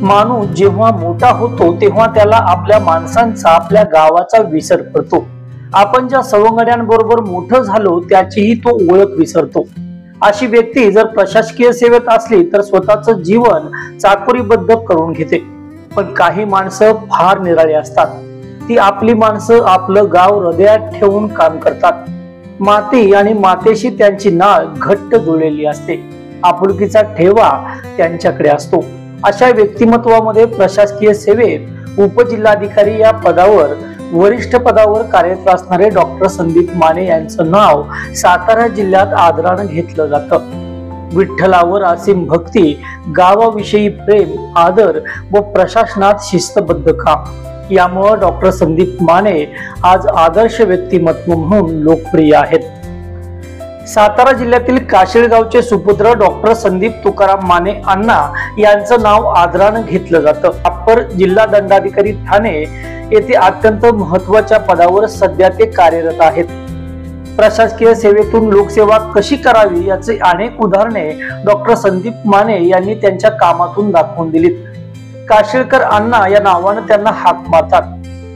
माणूस जेव्हा मोठा होतो तेव्हा त्याला आपल्या माणसांचा, आपल्या गावाचा विसर पडतो. आपण ज्या सवंगड्यांबरोबर मोठं झालो त्याचीही तो ओळख विसरतो. अशी व्यक्ती जर प्रशासकीय सेवेत असली तर स्वतःचं जीवन चाकोरीबद्ध करून घेते. पण काही माणसं फार निराळी असतात. ती आपली माणसं आपलं गाव हृदयात ठेवून काम करतात. माती आणि मातेशी त्यांची नाळ घट्ट जुळलेली असते. आपुलकीचा ठेवा त्यांच्याकडे असतो. अशा व्यक्तिमत्वामध्ये प्रशासकीय सेवेत उपजिल्हाधिकारी या पदावर, वरिष्ठ पदावर कार्यरत असणारे डॉक्टर संदीप माने यांचं नाव सातारा जिल्ह्यात आदरानं घेतलं जातं. विठ्ठलावर असीम भक्ती, गावाविषयी प्रेम, आदर व प्रशासनात शिस्तबद्ध काम यामुळे डॉक्टर संदीप माने आज आदर्श व्यक्तिमत्व म्हणून लोकप्रिय आहेत. सातारा जिल्ह्यातील काशीळगावचे सुपुत्र डॉक्टर संदीप तुकाराम माने अण्णा यांचं नाव आदरानं घेतलं जातं. अप्पर जिल्हा दंडाधिकारी ठाणे येथे अत्यंत महत्वाच्या पदावर सध्या ते कार्यरत आहेत. प्रशासकीय सेवेतून लोकसेवा कशी करावी याचे अनेक उदाहरणे डॉक्टर संदीप माने यांनी त्यांच्या कामातून दाखवून दिलीत. काशीळकर अण्णा या नावानं त्यांना हाक मारतात.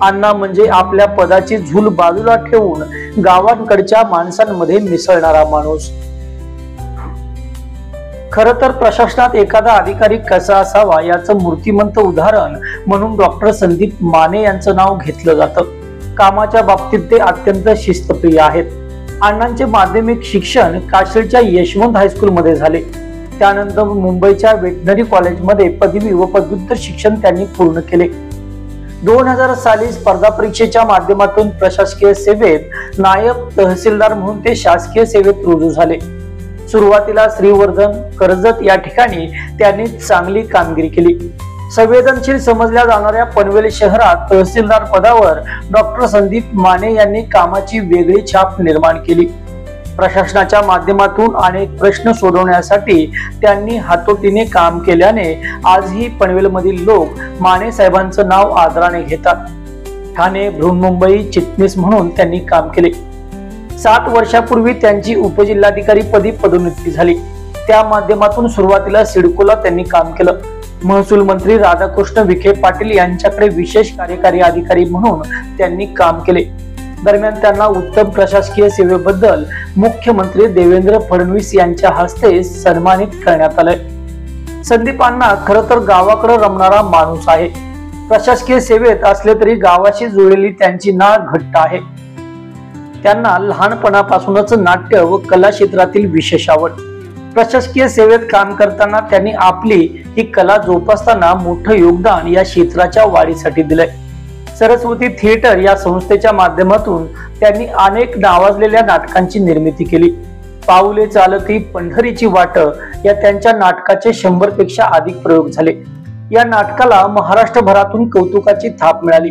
अण्णा म्हणजे आपल्या पदाची झूल बाजूला ठेवून गावांकडच्या माणसांमध्ये मिसळणारा माणूस. खर तर प्रशासनात एखादा अधिकारी कसा असावा याचं मूर्तिमंत उदाहरण म्हणून डॉक्टर संदीप माने यांचं नाव घेतलं जातं. कामाच्या बाबतीत ते अत्यंत शिस्तप्रिय आहेत. अण्णांचे माध्यमिक शिक्षण काशीळच्या यशवंत हायस्कूल मध्ये झाले. त्यानंतर मुंबईच्या वेटनरी कॉलेजमध्ये पदवी व पदव्युत्तर शिक्षण त्यांनी पूर्ण केले. 2000 साली स्पर्धा परीक्षेच्या माध्यमातून प्रशासकीय सेवेत नायब तहसीलदार म्हणून ते शासकीय सेवेत रुजू झाले. सुरुवातीला श्रीवर्धन, कर्जत या ठिकाणी त्यांनी चांगली कामगिरी केली. संवेदनशील समजल्या जाणाऱ्या पनवेल शहरात तहसीलदार पदावर डॉक्टर संदीप माने यांनी कामाची वेगळी छाप निर्माण केली. प्रशासनाच्या माध्यमातून अनेक प्रश्न सोडवण्यासाठी त्यांनी हातोटीने काम केल्याने आजही पनवेलमधील लोक माने साहेबांचं नाव आदराने घेतात. ठाणे, बृहन्मुंबई चिटणीस म्हणून त्यांनी काम केले. 7 वर्षापूर्वी त्यांची उपजिल्हाधिकारी पदी पदोन्नती झाली. त्या माध्यमातून सुरुवातीला सिडकोला त्यांनी काम केलं. महसूल मंत्री राधाकृष्ण विखे पाटील यांच्याकडे विशेष कार्यकारी अधिकारी म्हणून त्यांनी काम केले. दरम्यान त्यांना उत्तम प्रशासकीय सेवेबद्दल मुख्यमंत्री देवेंद्र फडणवीस यांच्या हस्ते सन्मानित करण्यात आले. संदीप अण्णा खरं तर गावाकडे रमणारा माणूस आहे. प्रशासकीय सेवेत असले तरी गावाशी जुळलेली त्यांची नाळ घट्ट आहे. त्यांना लहानपणापासूनच नाट्य व कला क्षेत्रातील विशेष आवड. प्रशासकीय सेवेत काम करताना त्यांनी आपली ही कला जोपासताना मोठं योगदान या क्षेत्राच्या वाढीसाठी दिलंय. सरस्वती थिएटर या संस्थेच्या माध्यमातून त्यांनी अनेक नावाजलेल्या नाटकांची निर्मिती केली. पाऊले चालती, पंढरीची वाट या त्यांच्या नाटकाचे 100 पेक्षा अधिक प्रयोग झाले. या नाटकाला महाराष्ट्रभरातून कौतुकाची थाप मिळाली.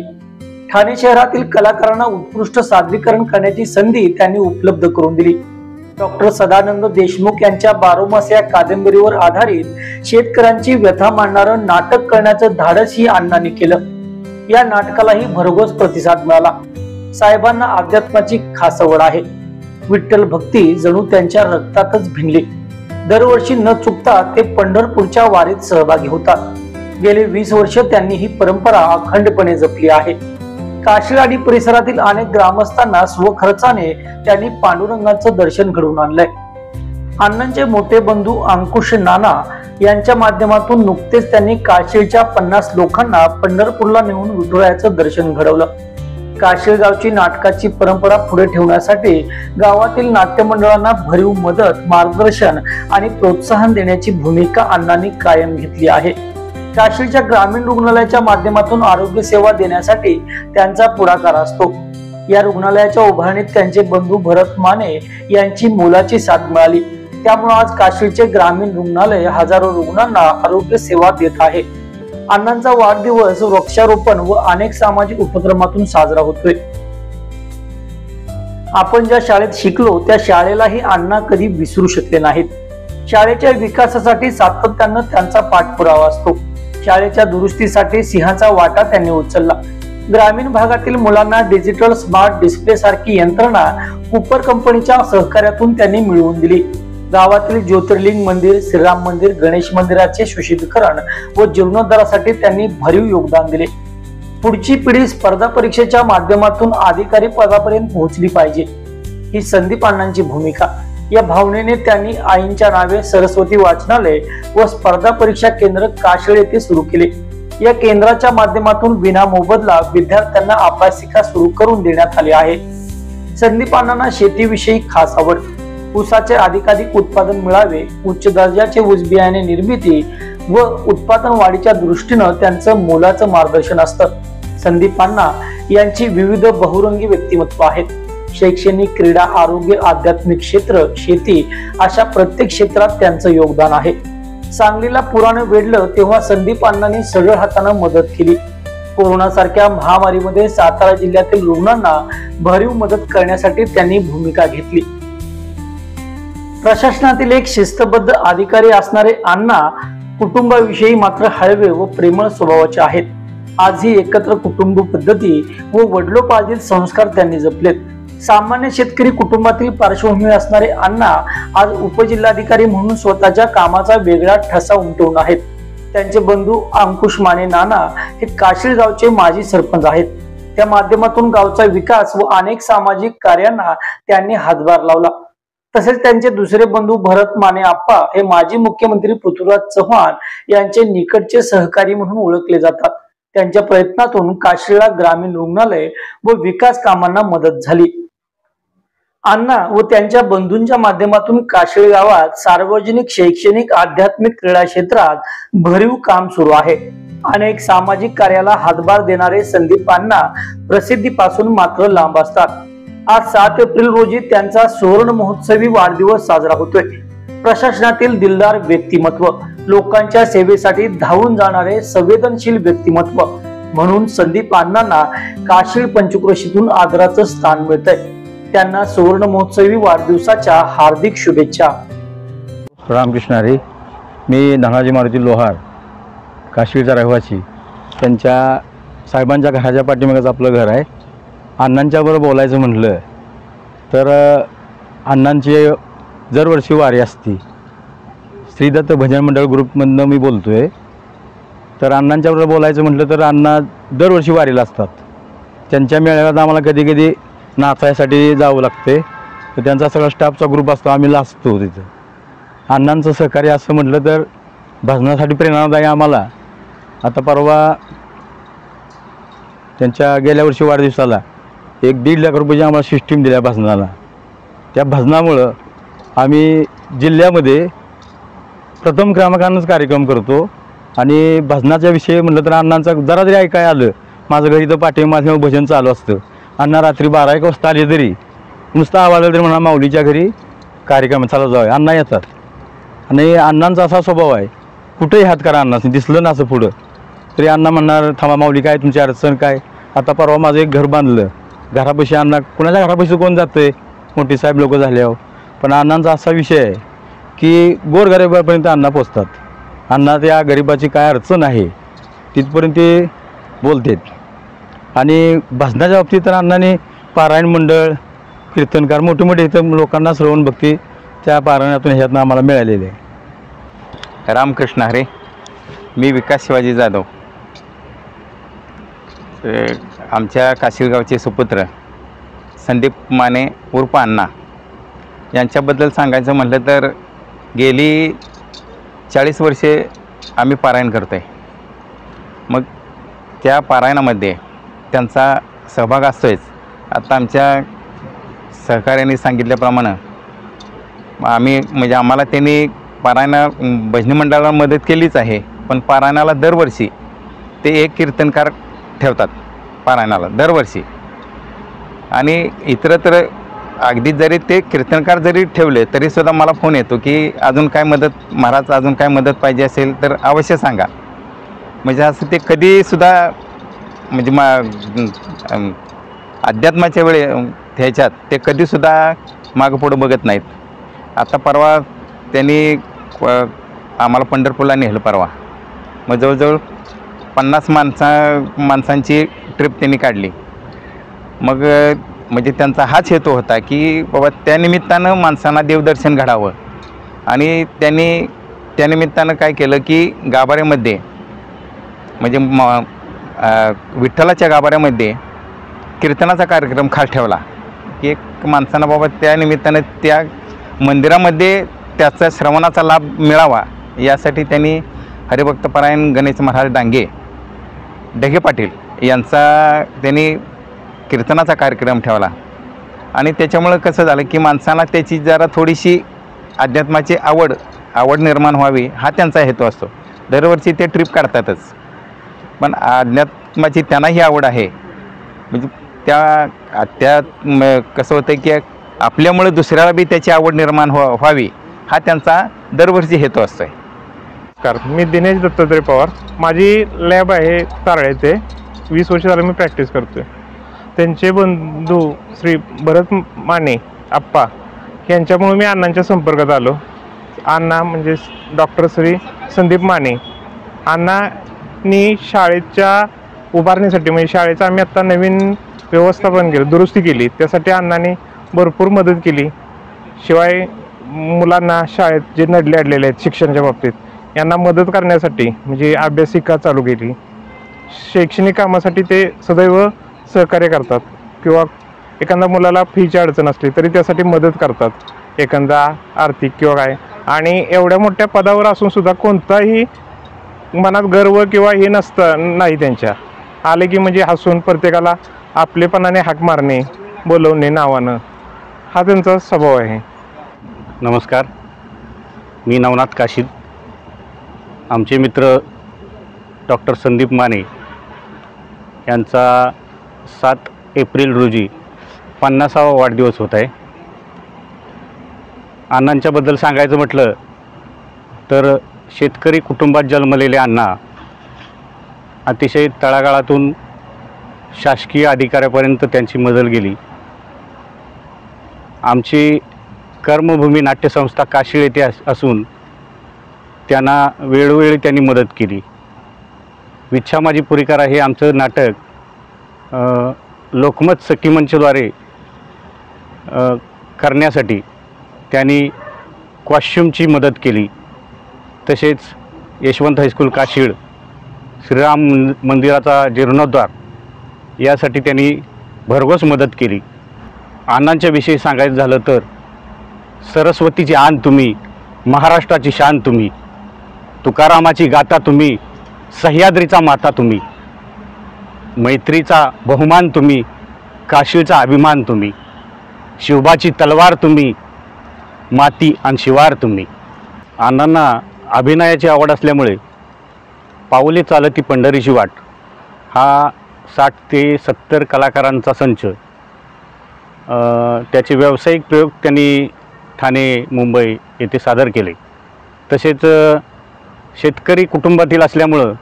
ठाणे शहरातील कलाकारांना उत्कृष्ट सादरीकरण करण्याची संधी त्यांनी उपलब्ध करून दिली. डॉक्टर सदानंद देशमुख यांच्या 12 मास या कादंबरीवर आधारित शेतकऱ्यांची व्यथा मांडणारं नाटक करण्याचं धाडस ही अण्णांनी केलं. या नाटकालाही भरघोस प्रतिसाद मिळाला. साहेबांना अध्यात्माची खास आवड आहे. विठ्ठल भक्ती जणू त्यांच्या रक्तातच भिनली. दरवर्षी न चुकता ते पंढरपूरच्या वारीत सहभागी होतात. गेले 20 वर्ष त्यांनी ही परंपरा अखंडपणे जपली आहे. काशीळ आणि परिसरातील अनेक ग्रामस्थांना स्वखर्चाने त्यांनी पांडुरंगाचं दर्शन घडवून आणलंय. अण्णांचे मोठे बंधू अंकुश नाना यांच्या माध्यमातून नुकतेच त्यांनी काशीळच्या 50 लोकांना पंढरपूरला नेऊन विठुरायाचं दर्शन घडवलं. काशीळगावची नाटकाची परंपरा पुढे ठेवण्यासाठी गावातील नाट्य मंडळांना भरीव मदत, मार्गदर्शन आणि प्रोत्साहन देण्याची भूमिका अण्णांनी कायम घेतली आहे. काशीळच्या ग्रामीण रुग्णालयाच्या माध्यमातून आरोग्य सेवा देण्यासाठी त्यांचा पुढाकार असतो. या रुग्णालयाच्या उभारणीत त्यांचे बंधू भरत माने यांची मोलाची साथ मिळाली. त्यामुळे आज काशीळचे ग्रामीण रुग्णालय हजारो रुग्णांना आरोग्य सेवा देत आहे. अण्णांचा वाढदिवस वृक्षारोपण व अनेक सामाजिक उपक्रमातून साजरा होतोय. आपण ज्या शाळेत शिकलो त्या शाळेलाही अण्णा कधी विसरू शकले नाहीत. शाळेच्या विकासासाठी सातत्यानं त्यांचा पाठपुरावा असतो. शाळेच्या दुरुस्तीसाठी सिंहाचा वाटा त्यांनी उचलला. ग्रामीण भागातील मुलांना डिजिटल स्मार्ट डिस्प्ले सारखी यंत्रणा कूपर कंपनीच्या सहकार्यातून त्यांनी मिळवून दिली. गावातील ज्योतिर्लिंग मंदिर, श्रीराम मंदिर, गणेश मंदिराचे सुशोभीकरण व जीर्णोद्धारासाठी त्यांनी भरीव योगदान दिले. पुढची पिढी स्पर्धा परीक्षेच्या माध्यमातून अधिकारी पदापर्यंत पोहोचली पाहिजे, ही संदीप अण्णांची भूमिका. या भावनेने त्यांनी आईंच्या नावे सरस्वती वाचनालय व स्पर्धा परीक्षा केंद्र काशीळ येथे सुरू केले. या केंद्राच्या माध्यमातून विना मोबदला विद्यार्थ्यांना अभ्यासिका सुरू करून देण्यात आली आहे. संदीप अण्णांना शेतीविषयी खास आवड. ऊसाचे अधिकाधिक उत्पादन मिळावे, उच्च दर्जाचे ऊस बियाणे निर्मिती व उत्पादन वाढीच्या दृष्टीनं त्यांचं मोलाचं मार्गदर्शन असतं. संदीप अण्णा यांची विविध बहुरंगी व्यक्तिमत्व आहेत. शैक्षणिक, क्रीडा, आरोग्य, आध्यात्मिक क्षेत्र, शेती अशा प्रत्येक क्षेत्रात त्यांचं योगदान आहे. सांगलीला पुरानं वेढलं तेव्हा संदीप अण्णांनी सरळ हातानं मदत केली. कोरोना सारख्या महामारीमध्ये सातारा जिल्ह्यातील रुग्णांना भरीव मदत करण्यासाठी त्यांनी भूमिका घेतली. प्रशासनातील एक शिस्तबद्ध अधिकारी असणारे अण्णा कुटुंबाविषयी मात्र हळवे व प्रेमळ स्वभावाचे आहेत. आजही एकत्र कुटुंब पद्धती व वडिलोपार्जित संस्कार त्यांनी जपलेत. सामान्य शेतकरी कुटुंबातील पार्श्वभूमी असणारे अण्णा आज उपजिल्हाधिकारी म्हणून स्वतःच्या कामाचा वेगळा ठसा उमटवून आहेत. त्यांचे बंधू अंकुश माने नाना हे काशीळ गावचे माजी सरपंच आहेत. त्या माध्यमातून गावचा विकास व अनेक सामाजिक कार्यांना त्यांनी हातभार लावला. तसेच त्यांचे दुसरे बंधू भरत माने आप्पा हे माजी मुख्यमंत्री पृथ्वीराज चव्हाण यांचे निकटचे सहकारी म्हणून ओळखले जातात. त्यांच्या प्रयत्नातून काशीळला ग्रामीण रुग्णालय व विकास कामांना मदत झाली. अण्णा व त्यांच्या बंधूंच्या माध्यमातून काशीळ गावात सार्वजनिक, शैक्षणिक, आध्यात्मिक, क्रीडा क्षेत्रात भरीव काम सुरू आहे. अनेक सामाजिक कार्याला हातभार देणारे संदीप अण्णा प्रसिद्धीपासून मात्र लांब असतात. आज 7 एप्रिल रोजी त्यांचा सुवर्ण महोत्सवी वाढदिवस साजरा होतोय. प्रशासनातील दिलदार व्यक्तिमत्व, लोकांच्या सेवेसाठी धावून जाणारे संवेदनशील व्यक्तिमत्व म्हणून संदीप अण्णांना काशीळ पंचक्रोशीतून आदराचं स्थान मिळतंय. त्यांना सुवर्ण महोत्सवी वाढदिवसाच्या हार्दिक शुभेच्छा. रामकृष्ण हरी. मी धनाजी मारुती लोहार, काशीळचा रहिवासी. त्यांच्या साहेबांच्या घराच्या पाठीमागच आपलं घर आहे. अण्णांच्याबरोबर बोलायचं म्हटलं तर अण्णांची दरवर्षी वारी असते. श्रीदत्त भजन मंडळ ग्रुपमधनं मी बोलतो आहे. तर अण्णांच्याबरोबर बोलायचं म्हटलं तर अण्णा दरवर्षी वारीला असतात. त्यांच्या मेळाव्यात आम्हाला कधी कधी नाचायसाठी जावं लागते. तर त्यांचा सगळा स्टाफचा ग्रुप असतो, आम्ही लाजतो तिथं. अण्णांचं सहकार्य असं म्हटलं तर भजनासाठी प्रेरणादायी आम्हाला. आता परवा त्यांच्या गेल्या वर्षी वाढदिवसाला 1-1.5 लाख रुपयाची आम्हाला सिस्टीम दिल्या भजनाला. त्या भजनामुळं आम्ही जिल्ह्यामध्ये प्रथम क्रमांकानंच कार्यक्रम करतो. आणि भजनाच्या विषयी म्हटलं तर अण्णांचा जरा जरी ऐकाय आलं, माझं घरी तर पाठीमागे भजन चालू असतं. अण्णा रात्री 12-1 वाजता आले तरी नुसतं आवाज तरी म्हणा माऊलीच्या घरी कार्यक्रम चालू जावे, अण्णा येतात. आणि अण्णांचा असा स्वभाव आहे, कुठेही हात करा अण्णा दिसलं ना असं पुढं तरी अण्णा म्हणणार थांबा माऊली, काय तुमची अडचण काय. आता परवा माझं एक घर बांधलं, घरापाशी अण्णा, कुणाच्या घरापाशी कोण जातंय, मोठी साहेब लोक झाल्यावर. पण अण्णांचा असा विषय आहे की गोरगरिबापर्यंत अण्णा पोचतात. अण्णा त्या गरिबाची काय अडचण आहे तिथपर्यंत ते बोलतात. आणि भजनाच्या बाबतीत तर अण्णांनी पारायण मंडळ, कीर्तनकार मोठे मोठे इथं लोकांना श्रवण भक्ती त्या पारायणातून ह्यातनं आम्हाला मिळालेले आहे. रामकृष्ण हरे. मी विकास शिवाजी जाधव, आमच्या काशीळगावचे सुपुत्र संदीप माने उर्फ अण्णा यांच्याबद्दल सांगायचं म्हटलं तर गेली 40 वर्षे आम्ही पारायण करतो आहे. मग त्या पारायणामध्ये त्यांचा सहभाग असतोच. आता आमच्या सहकार्याने सांगितल्याप्रमाणे आम्ही म्हणजे आम्हाला त्यांनी पारायणा भजनी मंडळाला मदत केलीच आहे. पण पारायणाला दरवर्षी ते एक कीर्तनकार ठेवतात पारायणाला दरवर्षी. आणि इतरत्र अगदी जरी ते कीर्तनकार जरी ठेवले तरीसुद्धा मला फोन येतो की अजून काय मदत, महाराज अजून काय मदत पाहिजे असेल तर अवश्य सांगा. म्हणजे असं ते कधीसुद्धा म्हणजे अध्यात्माच्या वेळे ह्याच्यात ते कधीसुद्धा मागं पुढं बघत नाहीत. आता परवा त्यांनी आम्हाला पंढरपूरला नेलं परवा. मग जवळजवळ 50 माणसांची ट्रिप त्यांनी काढली. मग म्हणजे त्यांचा हाच हेतू होता की बाबा त्यानिमित्तानं माणसांना देवदर्शन घडावं. आणि त्यांनी त्यानिमित्तानं काय केलं की गाभाऱ्यामध्ये म्हणजे विठ्ठलाच्या गाभाऱ्यामध्ये कीर्तनाचा कार्यक्रम खास ठेवला की एक माणसानं बाबा त्या निमित्तानं त्या मंदिरामध्ये त्याचा श्रवणाचा लाभ मिळावा यासाठी त्यांनी हरिभक्तपरायण गणेश महाराज डांगे ढगे पाटील यांचा त्यांनी कीर्तनाचा कार्यक्रम ठेवला आणि त्याच्यामुळं कसं झालं की माणसाला त्याची जरा थोडीशी अध्यात्माची आवड निर्माण व्हावी हा त्यांचा हेतू असतो. दरवर्षी ते ट्रिप काढतातच, पण अध्यात्माची त्यांनाही आवड आहे. म्हणजे कसं होतं की आपल्यामुळे दुसऱ्याला बी त्याची आवड निर्माण व्हावी हा त्यांचा दरवर्षी हेतू असतो. मी दिनेश दत्तात्रय पवार. माझी लॅब आहे तारळ येथे. 20 वर्ष झालं मी प्रॅक्टिस करतो आहे. त्यांचे बंधू श्री भरत माने आप्पा यांच्यामुळे मी अण्णांच्या संपर्कात आलो. अण्णा म्हणजे डॉक्टर श्री संदीप माने अण्णांनी शाळेच्या उभारणीसाठी म्हणजे शाळेचं आम्ही आत्ता नवीन व्यवस्थापन केलं, दुरुस्ती केली, त्यासाठी अण्णांनी भरपूर मदत केली. शिवाय मुलांना शाळेत जे नडले अडलेले आहेत शिक्षणाच्या बाबतीत यांना मदत करण्यासाठी म्हणजे अभ्यासिका चालू केली. शैक्षणिक कामासाठी ते सदैव सहकार्य करतात किंवा एखाद्या मुलाला फीची अडचण असली तरी त्यासाठी मदत करतात, एखादा आर्थिक किंवा काय. आणि एवढ्या मोठ्या पदावर असून सुद्धा कोणताही मनात गर्व किंवा हे नाही त्यांच्या. आले की म्हणजे हसून प्रत्येकाला आपलेपणाने हाक मारणे, बोलवणे नावानं, हा त्यांचा स्वभाव आहे. नमस्कार, मी नवनाथ काशीद. आमचे मित्र डॉक्टर संदीप माने यांचा 7 एप्रिल रोजी 50वा वाढदिवस होत आहे. अण्णांच्याबद्दल सांगायचं म्हटलं तर शेतकरी कुटुंबात जन्मलेले अण्णा अतिशय तळागाळातून शासकीय अधिकाऱ्यापर्यंत त्यांची मजल गेली. आमची कर्मभूमी नाट्यसंस्था काशीळ येथे असून त्यांना वेळोवेळी त्यांनी मदत केली. विच्छा माझी पुरी करा हे आमचं नाटक लोकमत सखीमंचद्वारे करण्यासाठी त्यांनी कॉस्ट्युमची मदत केली. तसेच यशवंत हायस्कूल काशीळ श्रीराम मंदिराचा जीर्णोद्धार यासाठी त्यांनी भरघोस मदत केली. अण्णांच्या विषयी सांगायचं झालं तर सरस्वतीची आण तुम्ही, महाराष्ट्राची शान तुम्ही, तुकारामाची गाथा तुम्ही, सह्याद्रीचा माता तुम्ही, मैत्रीचा बहुमान तुम्ही, काशीळचा अभिमान तुम्ही, शिवबाची तलवार तुम्ही, माती आणि शिवार तुम्ही. अण्णांना अभिनयाची आवड असल्यामुळे पाऊले चालती पंढरीची वाट हा 60 ते 70 कलाकारांचा संच, त्याचे व्यावसायिक प्रयोग त्यांनी ठाणे, मुंबई येथे सादर केले. तसेच शेतकरी कुटुंबातील असल्यामुळं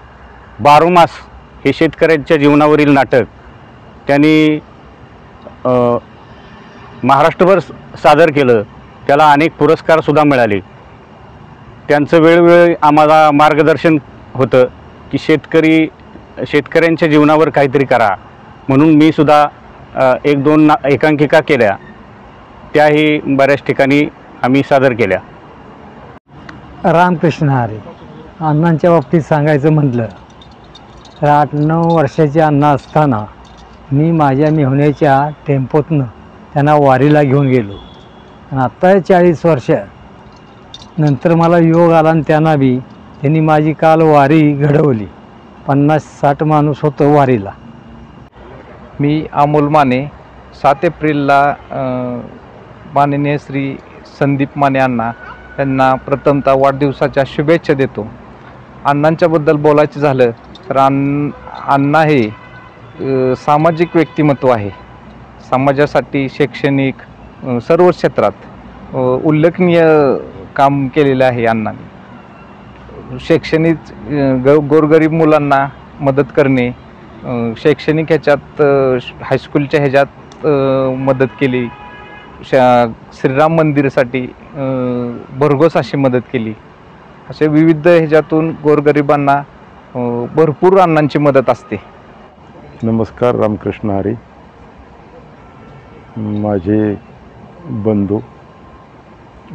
12 मास हे शेतकऱ्यांच्या जीवनावरील नाटक त्यांनी महाराष्ट्रभर सादर केलं. त्याला अनेक पुरस्कारसुद्धा मिळाले. त्यांचं वेळोवेळी आम्हाला मार्गदर्शन होतं की शेतकऱ्यांच्या जीवनावर काहीतरी करा, म्हणून मी सुद्धा 1-2 एकांकिका केल्या, त्याही बऱ्याच ठिकाणी आम्ही सादर केल्या. रामकृष्ण हरी. अण्णांच्या बाबतीत सांगायचं म्हटलं तर 8-9 वर्षाचे अण्णा असताना मी माझ्या मेहुण्याच्या टेम्पोतनं त्यांना वारीला घेऊन गेलो. आणि आत्ता 40 वर्ष नंतर मला योग आला आणि त्यांनी माझी काल वारी घडवली. 50-60 माणूस होतं वारीला. मी अमोल माने. 7 एप्रिलला माननीय श्री संदीप माने अण्णा यांना प्रथमतः वाढदिवसाच्या शुभेच्छा देतो. अण्णांच्याबद्दल बोलायचं झालं तर अण्णा हे सामाजिक व्यक्तिमत्व आहे. समाजासाठी शैक्षणिक सर्व क्षेत्रात उल्लेखनीय काम केलेलं आहे अण्णांनी. शैक्षणिक गोरगरीब मुलांना मदत करणे, शैक्षणिक ह्याच्यात हायस्कूलच्या ह्याच्यात मदत केली, श्रीराम मंदिरासाठी भरघोस अशी मदत केली. असे विविध ह्याच्यातून गोरगरिबांना भरपूर अण्णांची मदत असते. नमस्कार, रामकृष्ण हरी. माझे बंधू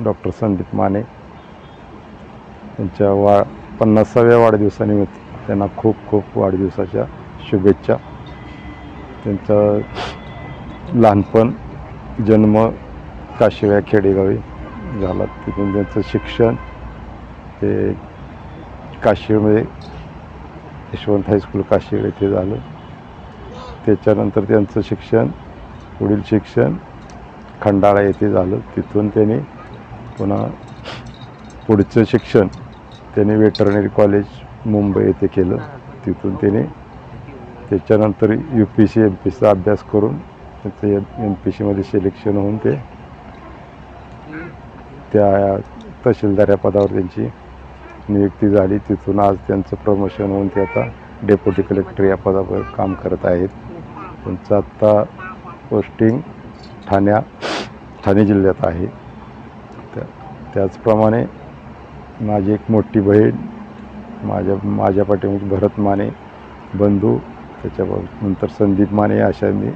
डॉक्टर संदीप माने त्यांच्या 50व्या वाढदिवसानिमित्त त्यांना खूप खूप वाढदिवसाच्या शुभेच्छा. त्यांचं लहानपण जन्म काशिव्या खेडेगावी झाला. तिथून त्यांचं शिक्षण हे काशिवमध्ये यशवंत हायस्कूल काशिव येथे झालं. त्याच्यानंतर त्यांचं शिक्षण पुढील शिक्षण खंडाळा येथे झालं. तिथून त्यांनी पुन्हा पुढचं शिक्षण त्यांनी वेटरनरी कॉलेज मुंबई येथे केलं. तिथून त्याने त्याच्यानंतर UPC MPCचा अभ्यास करून त्याचं MPCमध्ये सिलेक्शन होऊन ते त्या तहसीलदार या पदावर त्यांची नियुक्ती झाली. तिथून आज त्यांचं प्रमोशन होऊन ते आता डेप्युटी कलेक्टर या पदावर काम करत आहेत. त्यांचं आत्ता पोस्टिंग ठाणे जिल्ह्यात आहे. त्याचप्रमाणे माझी एक मोठी बहीण, माझ्या पाठीमागे भरत माने बंधू, त्याच्यानंतर संदीप माने, अशा मी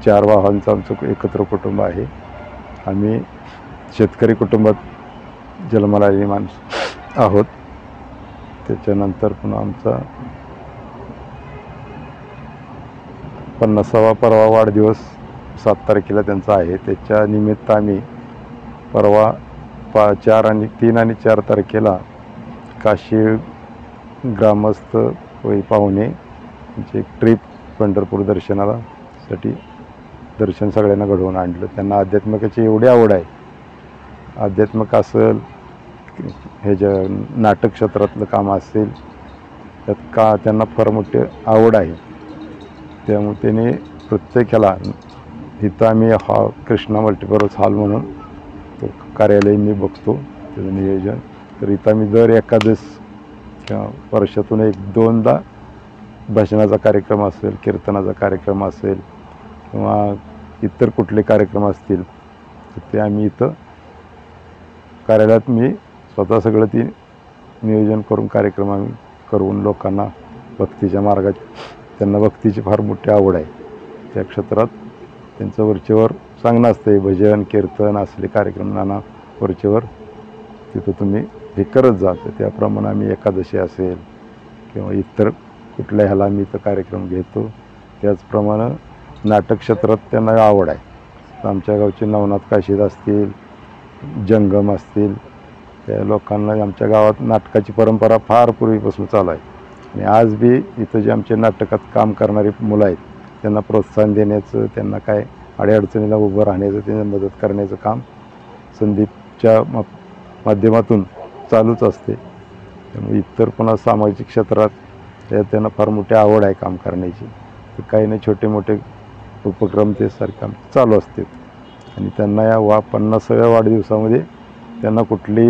4 भावांचं आमचं एकत्र कुटुंब आहे. आम्ही शेतकरी कुटुंबात जन्माला आलेली माणूस आहोत. त्याच्यानंतर पुन्हा आमचा 50वा परवा वाढदिवस 7 तारखेला त्यांचा आहे. त्याच्या निमित्त आम्ही परवा 3 आणि 4 तारखेला काशी ग्रामस्थ व पाहुणे म्हणजे एक ट्रिप पंढरपूर दर्शनाला साठी दर्शन सगळ्यांना घडवून आणलं. त्यांना आध्यात्मिकाची एवढी आवड आहे. आध्यात्मिक असेल, नाटक क्षेत्रातलं काम असेल, त्यात त्यांना फार मोठी आवड आहे. त्यामुळे त्याने प्रत्येकाला इथं आम्ही कृष्णा मल्टीपर्पज हॉल म्हणून तो कार्यालय मी बघतो त्याचं नियोजन. तर इथं आम्ही दर एकादश किंवा वर्षातून 1-2दा भजनाचा कार्यक्रम असेल, कीर्तनाचा कार्यक्रम असेल किंवा इतर कुठले कार्यक्रम असतील तर ते आम्ही इथं कार्यालयात मी स्वतः सगळं ती नियोजन करून कार्यक्रम आम्ही करून लोकांना भक्तीच्या मार्गात, त्यांना भक्तीची फार मोठी आवड आहे. त्या क्षेत्रात त्यांचं वरचेवर चांगलं असतं. भजन कीर्तन असले कार्यक्रम नाना वरचेवर तिथं तुम्ही हे करत जातं. त्याप्रमाणे आम्ही एकादशी असेल किंवा इतर कुठल्या ह्याला आम्ही इथं कार्यक्रम घेतो. त्याचप्रमाणे नाटक क्षेत्रात त्यांना आवड आहे. आमच्या गावचे नवनाथ काशीद असतील, जंगम असतील, त्या लोकांना आमच्या गावात नाटकाची परंपरा फार पूर्वीपासून चालू आहे. आणि आज बी इथं जे आमचे नाटकात काम करणारी मुलं आहेत त्यांना प्रोत्साहन देण्याचं, त्यांना काय अडीअडचणीला उभं राहण्याचं, त्यांना मदत करण्याचं काम संदीपच्या माध्यमातून चालूच असते. त्यामुळे इतर पुन्हा सामाजिक क्षेत्रात त्यांना फार मोठी आवड आहे काम करण्याची. तर काही ना छोटे मोठे उपक्रम ते सारखे चालू असते. आणि त्यांना या 50व्या वाढदिवसामध्ये त्यांना कुठली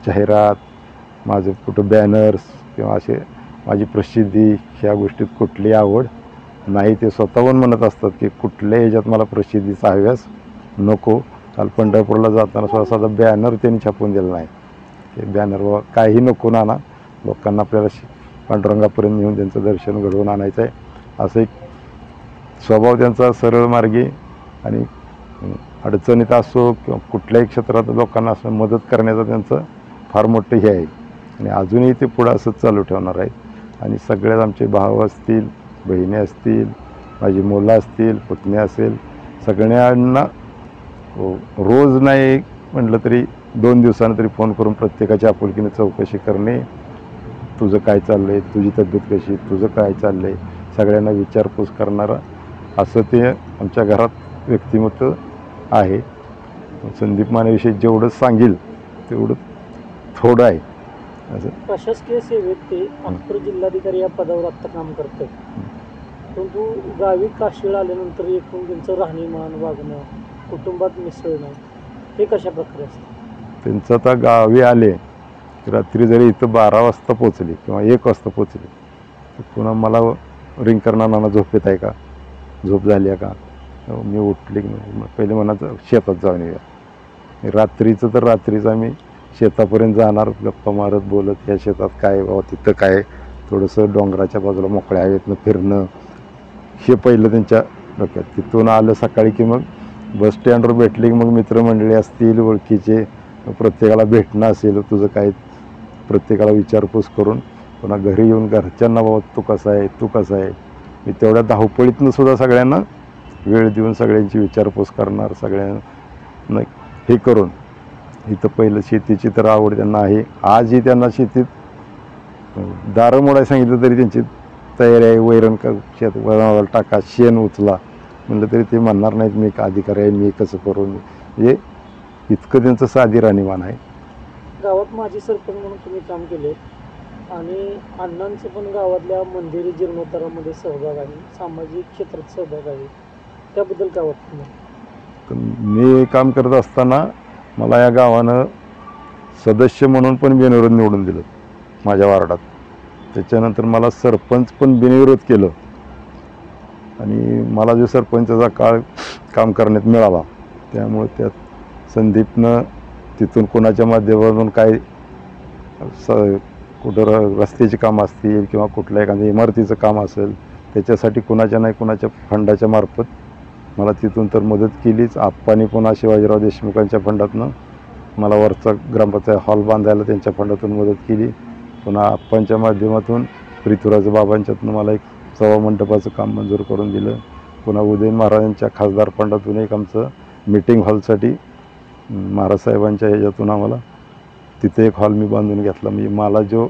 जाहिरात, माझं कुठं बॅनर्स किंवा असे माझी प्रसिद्धी ह्या गोष्टीत कुठली आवड नाही. ते स्वतःहून म्हणत असतात की कुठल्या ह्याच्यात मला प्रसिद्धीचा हव्यास नको. काल पंढरपूरला जाताना सुद्धा साधा बॅनर त्यांनी छापून दिला नाही. ते बॅनर काही नको नाना, लोकांना आपल्याला पांडुरंगापर्यंत नेऊन त्यांचं दर्शन घडवून आणायचं आहे. असं एक स्वभाव त्यांचा सरळ मार्गी आणि अडचणीत असो किंवा कुठल्याही क्षेत्रात लोकांना असं मदत करण्याचं त्यांचं फार मोठं हे आहे. आणि अजूनही ते पुढं असंच चालू ठेवणार आहेत. आणि सगळ्यात आमचे भाऊ असतील, बहिणी असतील, माझी मुलं असतील, पुतण्या असेल, सगळ्यांना रोज नाही म्हटलं तरी 2 दिवसानं तरी फोन करून प्रत्येकाची आपुलकीने चौकशी करणे. तुझं काय चाललं आहे, तुझी तब्येत कशी, तुझं काय चाललं आहे, सगळ्यांना विचारपूस करणारं असं ते आमच्या घरात व्यक्तिमत्व आहे. संदीप मानेविषयी जेवढं सांगेल तेवढं थोडं आहे. असं प्रशासकीय सेवेत ते अप्पर जिल्हाधिकारी या पदावर आत्ता काम करतात. परंतु गावी काशीला आल्यानंतर एकूण त्यांचं राहणीमान, वागणं, कुटुंबात मिसळणं हे कशा प्रकारे असतं? त्यांचं आता गावी आले रात्री जरी इथं 12 वाजता पोचले किंवा 1 वाजता पोचले तर पुन्हा मला रिंग करणार, नाना झोप येत आहे का, झोप झाली आहे का. मी उठले पहिले म्हणायचं शेतात जाऊन येऊया. रात्रीचं तर रात्रीच आम्ही शेतापर्यंत जाणार, गप्पा मारत बोलत, या शेतात काय बाबा, तिथं काय, थोडंसं डोंगराच्या बाजूला मोकळ्या हवेतनं फिरणं हे पहिलं त्यांच्या डोक्यात. तिथून आलं सकाळी की मग बस स्टँडवर भेटले की मग मित्रमंडळी असतील ओळखीचे, प्रत्येकाला भेटणं असेल, तुझं काय प्रत्येकाला विचारपूस करून पुन्हा घरी येऊन घरच्यांना बाबा तू कसा आहे, तू कसा आहे, मी तेवढ्या धावपळीतनं सुद्धा सगळ्यांना वेळ देऊन सगळ्यांची विचारपूस करणार, सगळ्यांना हे करून इथं पहिलं शेतीची तर आवड त्यांना आहे. आजही त्यांना शेतीत दारं मोडायला सांगितलं तरी त्यांची तयारी आहे. वैरण का शेत वळणाला टाका, शेण उचला म्हणलं तरी ते म्हणणार नाहीत मी एक अधिकारी आहे, मी कसं करू. म्हणजे इतकं त्यांचं साधी राहणीमान आहे. गावात माजी सरपंच म्हणून तुम्ही काम केले आणि अण्णांचं पण गावातल्या मंदिरी जीर्णोद्धारामध्ये सहभाग आहे, सामाजिक क्षेत्रात सहभाग आहे, त्याबद्दल काय वाटतं? तर मी काम करत असताना मला या गावानं सदस्य म्हणून पण बिनविरोध निवडून दिलं माझ्या वार्डात. त्याच्यानंतर मला सरपंच पण बिनविरोध केलं आणि मला जो सरपंचाचा काळ काम करण्यात मिळाला त्यामुळे त्यात संदीपनं तिथून कोणाच्या माध्यमातून काय कुठं रस्त्याची कामं असतील किंवा कुठल्या एखाद्या इमारतीचं काम असेल त्याच्यासाठी कुणाच्या नाही कुणाच्या फंडाच्या मार्फत मला तिथून तर मदत केलीच. आप्पांनी पुन्हा शिवाजीराव देशमुखांच्या फंडातनं मला वरचा ग्रामपंचायत हॉल बांधायला त्यांच्या फंडातून मदत केली. पुन्हा आप्पांच्या माध्यमातून पृथ्वीराज बाबांच्यातनं मला एक सभामंडपाचं काम मंजूर करून दिलं. पुन्हा उदयन महाराजांच्या खासदार फंडातून एक आमचं मीटिंग हॉलसाठी महाराजसाहेबांच्या ह्याच्यातून आम्हाला तिथे एक हॉल मी बांधून घेतला. म्हणजे मला जो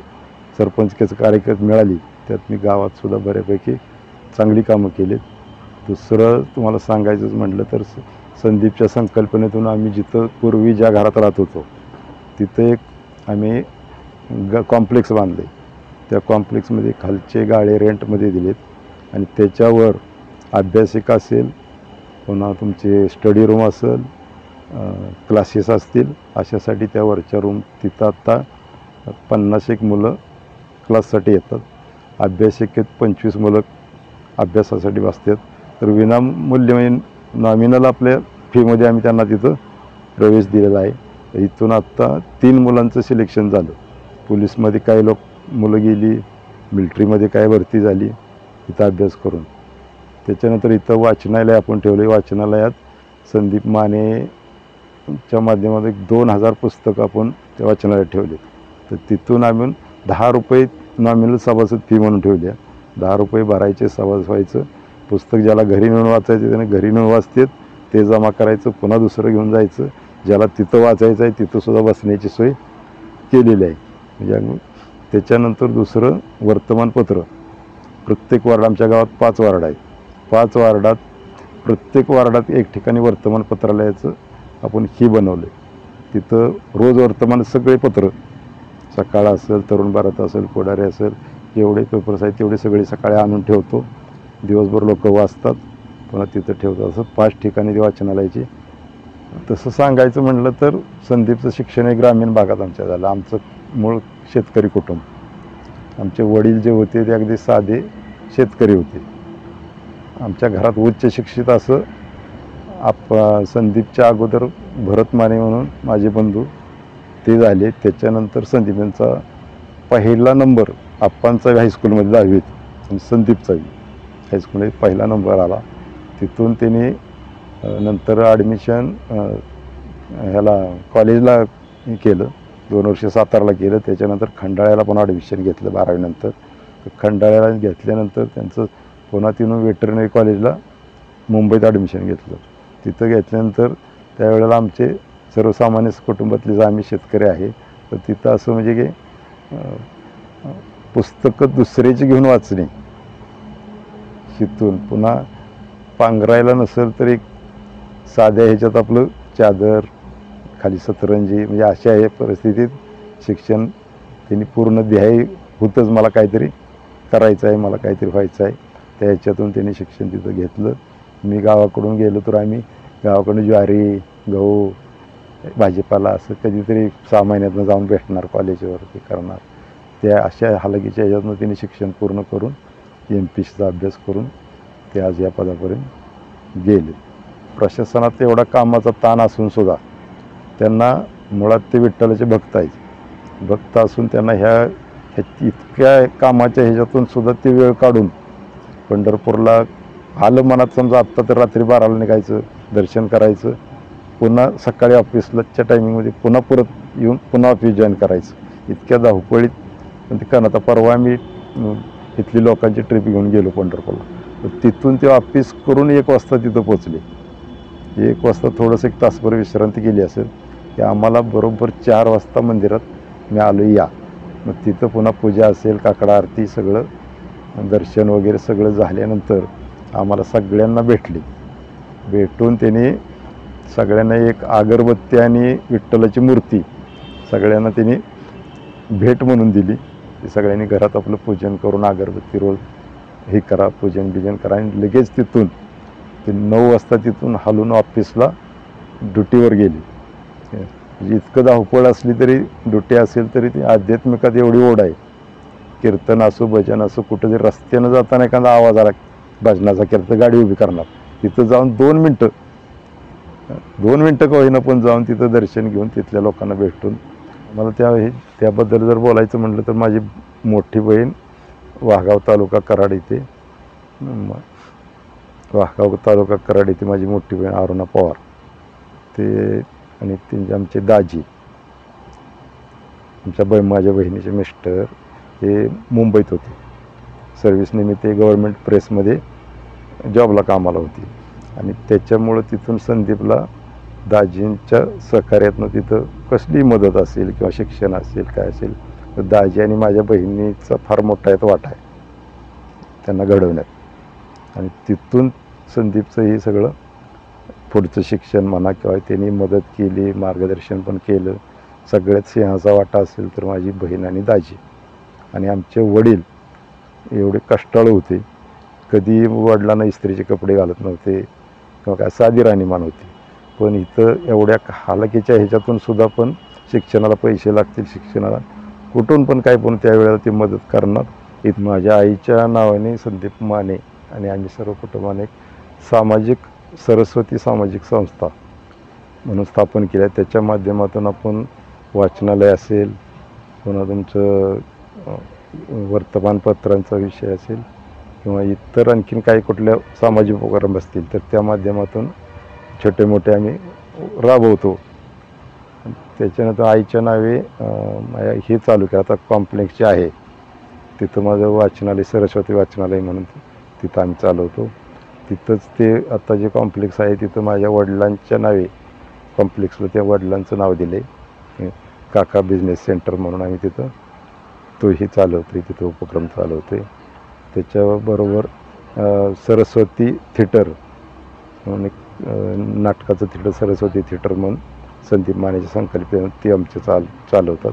सरपंचकीचं कार्यक्रम मिळाली त्यात मी गावातसुद्धा बऱ्यापैकी चांगली कामं केलीत. दुसरं तुम्हाला सांगायचंच म्हटलं तर संदीपच्या संकल्पनेतून आम्ही जिथं पूर्वी ज्या घरात राहत होतो तिथे एक आम्ही कॉम्प्लेक्स बांधले. त्या कॉम्प्लेक्समध्ये खालचे गाळे रेंटमध्ये दिलेत आणि त्याच्यावर अभ्यासिका असेल, पुन्हा तुमचे स्टडी रूम असेल, क्लासेस असतील, अशासाठी त्या वरच्या रूम तिथं आत्ता 50 मुलं क्लाससाठी येतात. अभ्यासिकेत 25 मुलं अभ्यासासाठी बसतात. तर विनामूल्य म्हणजे नॉमिनल आपल्या फीमध्ये आम्ही त्यांना तिथं प्रवेश दिलेला आहे. इथून आत्ता 3 मुलांचं सिलेक्शन झालं. पोलीसमध्ये काही मुलं गेली, मिलिटरीमध्ये काय भरती झाली इथं अभ्यास करून. त्याच्यानंतर इथं वाचनालय आपण ठेवलं आहे. वाचनालयात संदीप मानेच्या माध्यमातून 2000 पुस्तकं आपण त्या वाचनालयात ठेवले. तर तिथून आम्ही 10 रुपये नॉमिनल सभासद फी म्हणून ठेवल्या. 10 रुपये भरायचे, सभासद व्हायचं. पुस्तक ज्याला घरी नेऊन वाचायचं त्याने घरी नेऊन वाचतात, ते जमा करायचं, पुन्हा दुसरं घेऊन जायचं. ज्याला तिथं वाचायचं आहे तिथंसुद्धा बसण्याची सोय केलेली आहे. म्हणजे त्याच्यानंतर दुसरं वर्तमानपत्र. प्रत्येक वार्ड, आमच्या गावात 5 वार्ड आहेत. 5 वार्डात प्रत्येक वार्डात एक ठिकाणी वर्तमानपत्रालयाचं आपण ही बनवलं आहे. तिथं रोज वर्तमान सगळे पत्र, सकाळ असेल, तरुण भारत असेल, पुढारी असेल, जेवढे पेपर्स आहेत तेवढे सगळे सकाळी आणून ठेवतो. दिवसभर लोक वाचतात, पुन्हा तिथं ठेवतात. असं 5 ठिकाणी ती वाचनालयाची. तसं सांगायचं म्हटलं तर संदीपचं शिक्षण हे ग्रामीण भागात आमच्या झालं. आमचं मूळ शेतकरी कुटुंब. आमचे वडील जे होते ते अगदी साधे शेतकरी होते. आमच्या घरात उच्च शिक्षित असं संदीपच्या अगोदर भरत माने म्हणून माझे बंधू ते झाले. त्याच्यानंतर संदीप यांचा पहिला नंबर आप्पांचा हायस्कूलमध्ये 10वीत आणि संदीपचाही हायस्कूलमध्ये पहिला नंबर आला. तिथून त्यांनी नंतर ॲडमिशन ह्याला कॉलेजला केलं. 2 वर्ष सातारला केलं. त्याच्यानंतर खंडाळ्याला पण ॲडमिशन घेतलं 12वी नंतर. खंडाळ्याला घेतल्यानंतर त्यांचं पुन्हा तिथून वेटरनरी कॉलेजला मुंबईत ॲडमिशन घेतलं. तिथं घेतल्यानंतर त्यावेळेला आमचे सर्वसामान्य कुटुंबातले आम्ही शेतकरी आहे. तर तिथं असं म्हणजे की पुस्तकं दुसऱ्याची घेऊन वाचणे, तिथून पुन्हा पांघरायला नसेल तर एक साध्या ह्याच्यात आपलं चादर, खाली सतरंजी, म्हणजे अशा हे परिस्थितीत शिक्षण त्यांनी पूर्ण ध्येय होतंच मला काहीतरी करायचं आहे, मला काहीतरी व्हायचं आहे. त्या ह्याच्यातून त्यांनी शिक्षण तिथं घेतलं. मी गावाकडून गेलो तर आम्ही गावाकडून ज्वारी, गहू, भाजीपाला असं कधीतरी 6 महिन्यातनं जाऊन भेटणार, कॉलेजवरती करणार. त्या अशा हालकीच्या ह्याच्यातनं त्यांनी शिक्षण पूर्ण करून MPCचा अभ्यास करून ते आज या पदापर्यंत गेले. प्रशासनात एवढा कामाचा ताण असून सुद्धा त्यांना मुळात ते विठ्ठलाचे भक्त आहेत. भक्त असून त्यांना ह्या इतक्या कामाच्या ह्याच्यातून सुद्धा ते वेळ काढून पंढरपूरला आलं मनात, समजा आत्ता तर रात्री 12ला निघायचं, दर्शन करायचं, पुन्हा सकाळी ऑफिसलाच्या टायमिंगमध्ये पुन्हा परत येऊन पुन्हा ऑफिस जॉईन करायचं. इतक्या धावपळीत पण ते कारण आता परवा आम्ही इथली लोकांची ट्रिप घेऊन गेलो पंढरपूरला. तर तिथून ते ऑफिस करून 1 वाजता तिथं पोचले. 1 वाजता थोडंसं 1 तासभर विश्रांती केली असेल की आम्हाला बरोबर 4 वाजता मंदिरात मी आलो या. मग तिथं पुन्हा पूजा असेल, काकडा आरती, सगळं दर्शन वगैरे सगळं झाल्यानंतर आम्हाला सगळ्यांना भेटून त्यांनी सगळ्यांना एक अगरबत्ती आणि विठ्ठलाची मूर्ती सगळ्यांना त्यांनी भेट म्हणून दिली. ते सगळ्यांनी घरात आपलं पूजन करून अगरबत्ती रोज हे करा, पूजन बिजन करा आणि लगेच तिथून ते 9 वाजता तिथून हलून ऑफिसला ड्युटीवर गेली. म्हणजे इतकं धावपळ असली तरी ड्युटी असेल तरी ती आध्यात्मिकात एवढी ओढ आहे. कीर्तन असो, भजन असो, कुठं जरी रस्त्यानं जाताना एखादा आवाज आला भजनाचा केला तर गाडी उभी करणार. तिथं जाऊन 2 मिनटं का होईना पण जाऊन तिथं दर्शन घेऊन तिथल्या लोकांना भेटून मला त्याबद्दल जर बोलायचं म्हटलं तर माझी मोठी बहीण वाघाव तालुका कराड इथे माझी मोठी बहीण अरुणा पवार ते आणि त्यांचे आमचे दाजी माझ्या बहिणीचे मिस्टर हे मुंबईत होते. सर्व्हिसनिमित्त गव्हर्नमेंट प्रेसमध्ये जॉबला कामाला होती आणि त्याच्यामुळं तिथून संदीपला दाजींच्या सहकार्यातनं तिथं कसली मदत असेल किंवा शिक्षण असेल काय असेल तर दाजी आणि माझ्या बहिणीचा फार मोठा वाटा आहे त्यांना घडवण्यात. आणि तिथून संदीपचं हे सगळं पुढचं शिक्षण म्हणा किंवा त्यांनी मदत केली, मार्गदर्शन पण केलं. सगळ्यात सिंहाचा वाटा असेल तर माझी बहीण आणि दाजी. आणि आमचे वडील एवढे कष्टाळू होते, कधी वडिलांना इस्त्रीचे कपडे घालत नव्हते किंवा काय साधी राहणीमान होती. पण इथं एवढ्या हालाकीच्या ह्याच्यातून सुद्धा पण शिक्षणाला पैसे लागतील, शिक्षणाला कुठून पण काय पण त्यावेळेला ती मदत करणार. इथं माझ्या आईच्या नावाने संदीप माने आणि आम्ही सर्व कुटुंबाने सरस्वती सामाजिक संस्था म्हणून स्थापन केल्या. त्याच्या माध्यमातून आपण वाचनालय असेल, पुन्हा तुमचं वर्तमानपत्रांचा विषय असेल किंवा इतर आणखीन काही कुठल्या सामाजिक उपक्रम असतील तर त्या माध्यमातून छोटे मोठे आम्ही राबवतो. त्याच्यानंतर आईच्या नावे हे चालू केलं आता कॉम्प्लेक्सचे आहे तिथं माझं वाचनालय सरस्वती वाचनालय म्हणून तिथं आम्ही चालवतो. तिथंच ते आता जे कॉम्प्लेक्स आहे तिथं माझ्या वडिलांच्या नावे कॉम्प्लेक्सला त्या वडिलांचं नाव दिले काका बिझनेस सेंटर म्हणून आम्ही तिथं तोही चालवतो, तिथं उपक्रम चालवतो आहे. त्याच्याबरोबर सरस्वती थिएटर म्हणून एक नाटकाचं थिएटर सरस्वती थिएटर म्हणून संदीप मानेच्या संकल्पनेत ते आमचे चालवतात.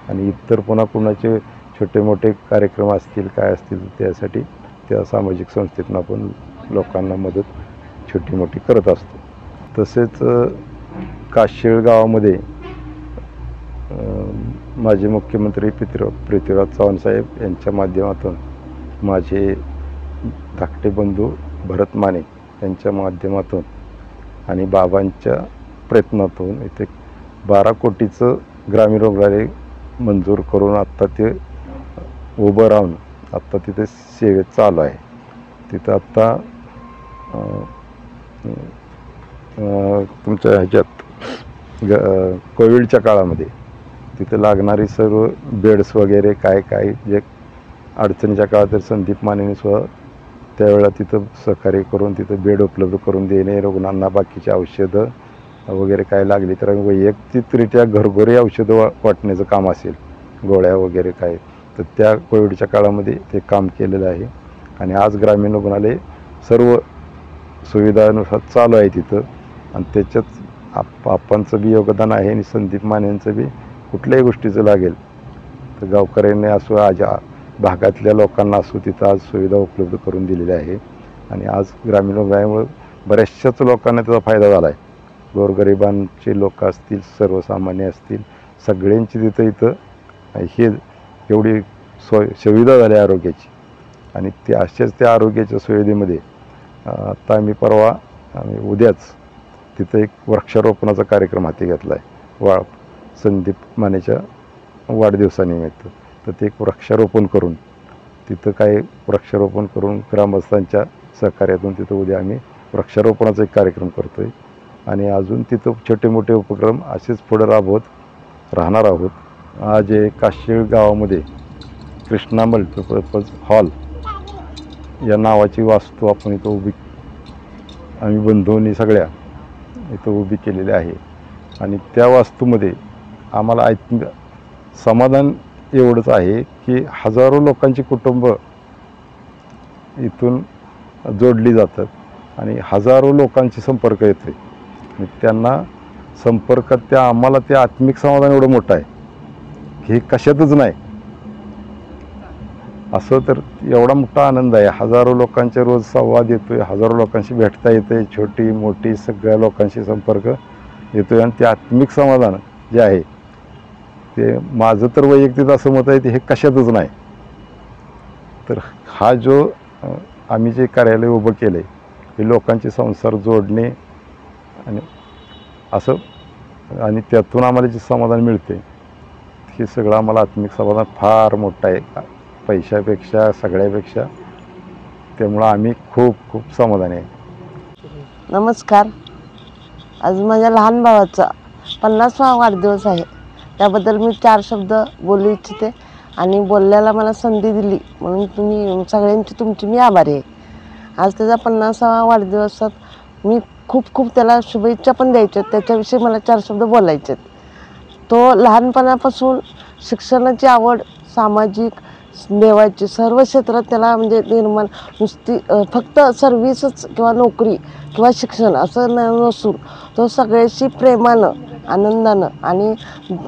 आणि इतर पुन्हा कुणाचे छोटे मोठे कार्यक्रम असतील काय असतील त्यासाठी त्या सामाजिक संस्थेतून आपण लोकांना मदत छोटी मोठी करत असतो. तसेच काशीळ गावामध्ये माजी मुख्यमंत्री पृथ्वीराज चव्हाणसाहेब यांच्या माध्यमातून माझे धाकटे बंधू भरत माने यांच्या माध्यमातून आणि बाबांच्या प्रयत्नातून इथे 12 कोटीचं ग्रामीण रुग्णालय मंजूर करून आत्ता ते उभं राहून आत्ता तिथे सेवेत चालू आहे. तिथं आत्ता तुमच्या ह्याच्यात कोविडच्या काळामध्ये तिथं लागणारी सर्व बेड्स वगैरे काय जे अडचणीच्या काळात तर संदीप मानेने सुद्धा त्यावेळेला तिथं सहकार्य करून तिथं बेड उपलब्ध करून देणे, रुग्णांना बाकीची औषधं वगैरे काय लागली तर वैयक्तिकरित्या घरघरी औषधं वाटण्याचं काम असेल, गोळ्या वगैरे काय तर त्या कोविडच्या काळामध्ये ते काम केलेलं आहे. आणि आज ग्रामीण रुग्णालय सर्व सुविधानुसार चालू आहे तिथं. आणि त्याच्यात आपणचं बी योगदान आहे आणि संदीप मानेंचं बी कुठल्याही गोष्टीचं लागेल तर गावकऱ्यांनी असो आज भागातल्या लोकांना असो तिथं आज सुविधा उपलब्ध करून दिलेल्या आहे. आणि आज ग्रामीण रुग्णालयामुळे बऱ्याचशाच लोकांना त्याचा फायदा झाला आहे. गोरगरिबांचे लोक असतील, सर्वसामान्य असतील, सगळ्यांची तिथं हे एवढी सुविधा झाली आरोग्याची. आणि ते अशाच त्या आरोग्याच्या सुविधेमध्ये आता आम्ही उद्याच तिथं एक वृक्षारोपणाचा कार्यक्रम हाती घेतला आहे संदीप मानेच्या वाढदिवसानिमित्त. तर ते एक वृक्षारोपण करून ग्रामस्थांच्या सहकार्यातून तिथं उद्या आम्ही वृक्षारोपणाचा एक कार्यक्रम करतो आहे. आणि अजून तिथं छोटे मोठे उपक्रम असेच पुढे राबवत राहणार आहोत. आज काशीळ गावामध्ये कृष्णा मल्टीपर्पज हॉल या नावाची वास्तू आपण इथं आम्ही बंधूंनी सगळ्या इथं उभी केलेली आहे. आणि त्या वास्तूमध्ये आम्हाला समाधान एवढंच आहे की हजारो लोकांची कुटुंब इथून जोडली जातात आणि हजारो लोकांचे संपर्क येते आणि त्यांना संपर्कात आम्हाला ते आत्मिक समाधान एवढं मोठं आहे की हे कशातच नाही. असं तर एवढा मोठा आनंद आहे. हजारो लोकांचे रोज संवाद येतोय, हजारो लोकांशी भेटता येते, छोटी मोठी सगळ्या लोकांशी संपर्क येतोय आणि ते आत्मिक समाधान जे आहे ते माझं तर वैयक्तिक असं मत आहे ते हे कशातच नाही. तर हा जो आम्ही जे कार्यालय उभं केलं आहे हे लोकांचे संसार जोडणे आणि असं आणि त्यातून आम्हाला जे समाधान मिळते हे सगळं आम्हाला आत्मिक समाधान फार मोठं आहे, पैशापेक्षा सगळ्यापेक्षा. त्यामुळं आम्ही खूप खूप समाधानी आहे. नमस्कार. आज माझ्या लहान भावाचा 50वा वाढदिवस आहे. त्याबद्दल मी 4 शब्द बोलू इच्छिते आणि बोलल्याला मला संधी दिली म्हणून तुमची मी आभारी आहे. आज त्याचा 50वा वाढदिवसात मी खूप खूप त्याला शुभेच्छा पण द्यायच्या, त्याच्याविषयी मला 4 शब्द बोलायचे. तो लहानपणापासून शिक्षणाची आवड, सामाजिक, देवाची सर्व क्षेत्रात त्याला म्हणजे निर्माण नुसती फक्त सर्व्हिसच किंवा नोकरी किंवा शिक्षण असं नसून तो सगळ्याशी प्रेमानं, आनंदानं आणि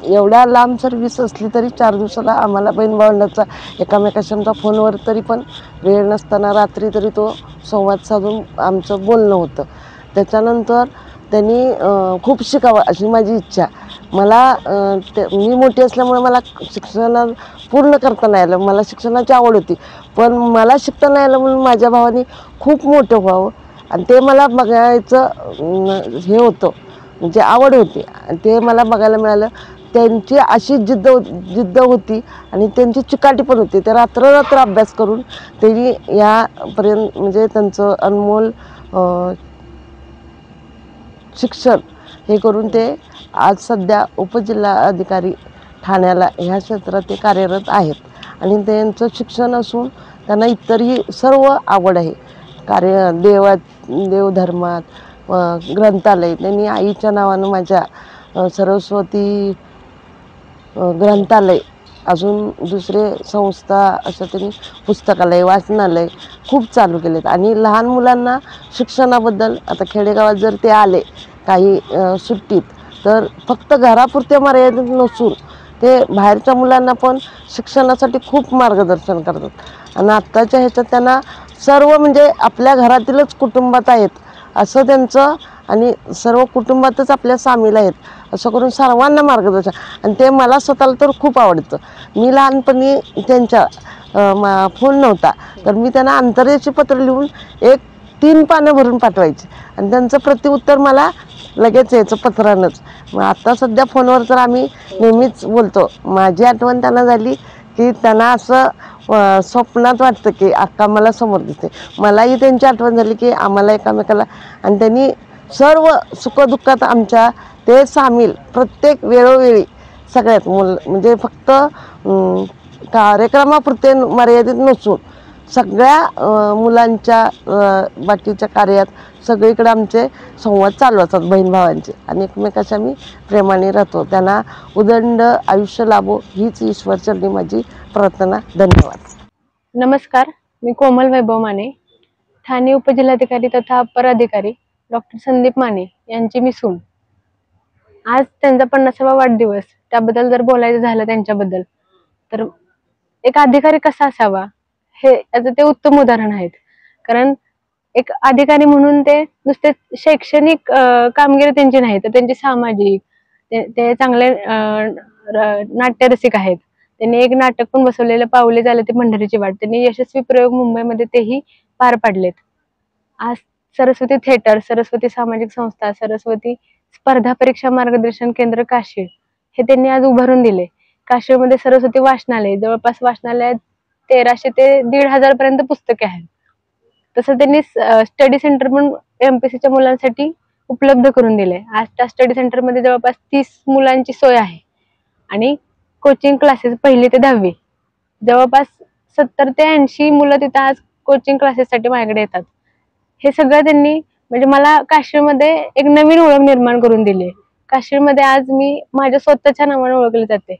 एवढ्या लांब सर्व्हिस असली तरी 4 दिवसाला आम्हाला बहीण भावंडाचा एकामेकाशी आमचा फोनवर तरी पण वेळ नसताना रात्री तरी तो संवाद साधून आमचं बोलणं होतं. त्याच्यानंतर त्यांनी खूप शिकावं अशी माझी इच्छा. मी मोठी असल्यामुळे मला शिक्षण पूर्ण करता नाही आलं. मला शिक्षणाची आवड होती पण मला शिकता नाही आलं म्हणून माझ्या भावाने खूप मोठं व्हावं आणि ते मला बघायचं हे होतं म्हणजे आवड होती आणि ते मला बघायला मिळालं. त्यांची अशी जिद्द होती आणि त्यांची चिकाटी पण होती. ते रात्र अभ्यास करून त्यांनी यापर्यंत म्हणजे त्यांचं अनमोल शिक्षण हे करून ते आज सध्या उपजिल्हा अधिकारी ठाण्याला ह्या क्षेत्रात ते कार्यरत आहेत. आणि त्यांचं शिक्षण असून त्यांना इतरही सर्व आवड आहे. देवधर्मात ग्रंथालय त्यांनी आईच्या नावानं माझ्या सरस्वती ग्रंथालय अजून दुसरे संस्था असं त्यांनी पुस्तकालय, वाचनालय खूप चालू केलेत. आणि लहान मुलांना शिक्षणाबद्दल आता खेडेगावात जर ते आले काही सुट्टीत तर फक्त घरापुरते मर्यादित नसून ते बाहेरच्या मुलांना पण शिक्षणासाठी खूप मार्गदर्शन करतात. आणि आत्ताच्या ह्याच्यात त्यांना सर्व म्हणजे आपल्या घरातीलच कुटुंबात आहेत असं त्यांचं आणि सर्व कुटुंबातच आपल्या सामील आहेत असं करून सर्वांना मार्गदर्शन. आणि ते मला स्वतःला तर खूप आवडतं. मी लहानपणी त्यांच्या फोन नव्हता तर मी त्यांना आंतरदेशीय पत्र लिहून 3 पानं भरून पाठवायचे आणि त्यांचं प्रत्युत्तर मला लगेच यायचं पत्रानंच. मग आता सध्या फोनवर तर आम्ही नेहमीच बोलतो. माझी आठवण त्यांना झाली की त्यांना असं स्वप्नात वाटतं की अक्का मला समोर दिसते. मलाही त्यांची आठवण झाली की आम्हाला एकामेकाला आणि त्यांनी सर्व सुखदुःखात आमच्या ते सामील प्रत्येक वेळोवेळी सगळ्यात म्हणजे फक्त कार्यक्रमापुरते मर्यादित नसून सगळ्या मुलांच्या बाकीच्या कार्यात सगळीकडे आमचे संवाद चालू असतात बहीण भावांचे आणि एकमेकाशी आम्ही प्रेमाने राहतो. त्यांना उदंड आयुष्य लाभो हीच ईश्वरचरणी माझी प्रार्थना. धन्यवाद. नमस्कार. मी कोमल वैभव माने, ठाणे उपजिल्हाधिकारी तथा अप्पर अधिकारी डॉक्टर संदीप माने यांची मी सून. आज त्यांचा 50वा वाढदिवस. त्याबद्दल जर बोलायचं झालं त्यांच्याबद्दल तर एक अधिकारी कसा असावा हे याचं ते उत्तम उदाहरण आहेत. कारण एक अधिकारी म्हणून ते नुसते शैक्षणिक कामगिरी त्यांची नाही तर त्यांची सामाजिक ते चांगले नाट्यरसिक आहेत. त्यांनी एक नाटक पण बसवलेलं पावले झाले ते पंढरीची वाट. त्यांनी यशस्वी प्रयोग मुंबईमध्ये तेही पार पाडलेत. आज सरस्वती थिएटर, सरस्वती सामाजिक संस्था, सरस्वती स्पर्धा परीक्षा मार्गदर्शन केंद्र काशीळ हे त्यांनी आज उभारून दिले. काशीळमध्ये सरस्वती वाचनालय, जवळपास वाचनालयात 1300 ते 1500 पर्यंत पुस्तके आहेत. तसं त्यांनी स्टडी सेंटर पण MPSCच्या मुलांसाठी उपलब्ध करून दिले. आज त्या स्टडी सेंटरमध्ये जवळपास 30 मुलांची सोय आहे आणि कोचिंग क्लासेस 1ली ते 10वी जवळपास 70 ते 80 मुलं तिथं आज कोचिंग क्लासेससाठी माझ्याकडे येतात. हे सगळं त्यांनी म्हणजे मला काशीळमध्ये एक नवीन ओळख निर्माण करून दिली. काशीळमध्ये आज मी माझ्या स्वतःच्या नावाने ओळखले जाते.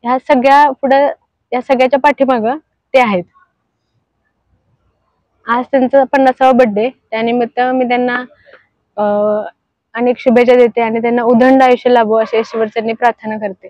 ह्या सगळ्या पुढं या सगळ्याच्या पाठीमागं ते आहेत. आज त्यांचा 50वा बर्थडे, त्यानिमित्त मी त्यांना अनेक शुभेच्छा देते आणि त्यांना उदंड आयुष्य लाभो अशी ईश्वरचरणी प्रार्थना करते.